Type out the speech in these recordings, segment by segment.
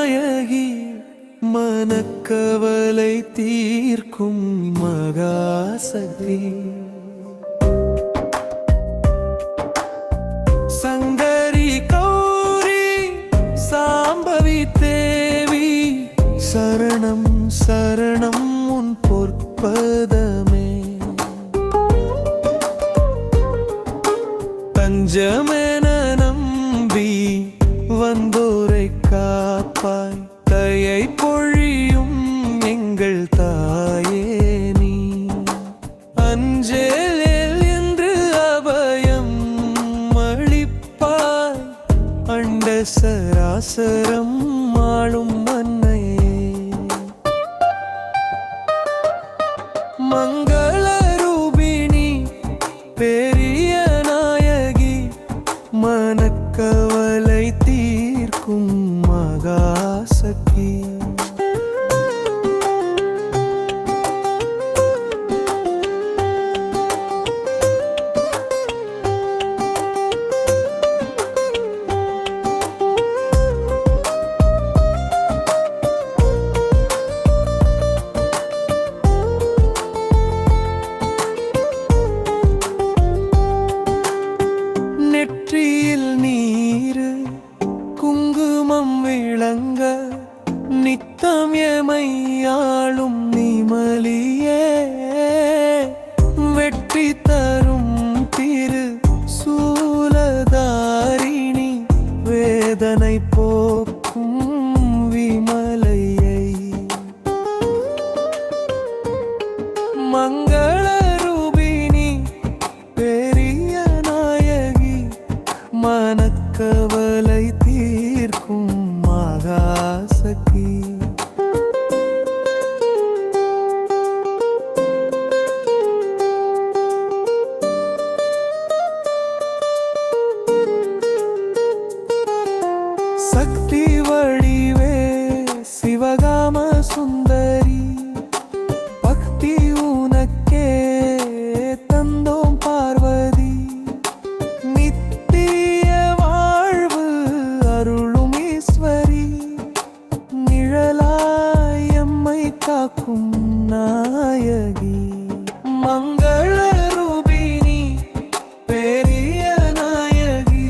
நாயகி மனக்கவலை தீர்க்கும் மகாசக்தி சங்கரி கௌரி சாம்பவி தேவி சரணம் சரணம் உன் பொற்பதமே தஞ்சமென நம்பி வந்தோரை காப்பாய் தயை பொழியும் எங்கள் தாயே நீ அஞ்சேல் என்று அபயம் அளிப்பாய் அண்ட சராசரம் ஆளும் அன்னையே மங்கள ரூபிணி பெரிய நாயகி மனக்கவலை தீர்க்கும் மகாசக்தி நெற்றியில் நீரு குங்குமம் விளங்க நித்தம் எமையாளும் நிமலியே வெற்றி தரும் திரு சூலதாரிணி வேதனை போக்கும் விமலையை மங்கள ரூபிணி பெரிய நாயகி மனக்கவலை தீர்க்கும் மகாசக்தி சக்தி வடிவே சிவகாம சுந்தரி பக்தி உனக்கே தந்தோம் பார்வதி நித்திய வாழ்வு அருளும் ஈஸ்வரி நிழலாய் எம்மை காக்கும் நாயகி மங்கள ரூபிணி பெரிய நாயகி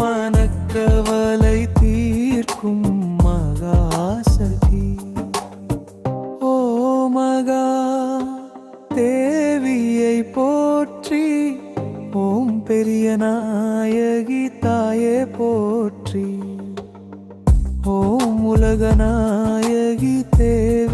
மனக்கவலை தீர்க்கும் மகாசக்தி ஓ மகா தேவியை போற்றி ஓம் பெரிய நாயகி தாயே போற்றி ஓம் உலக நாயகி தேவி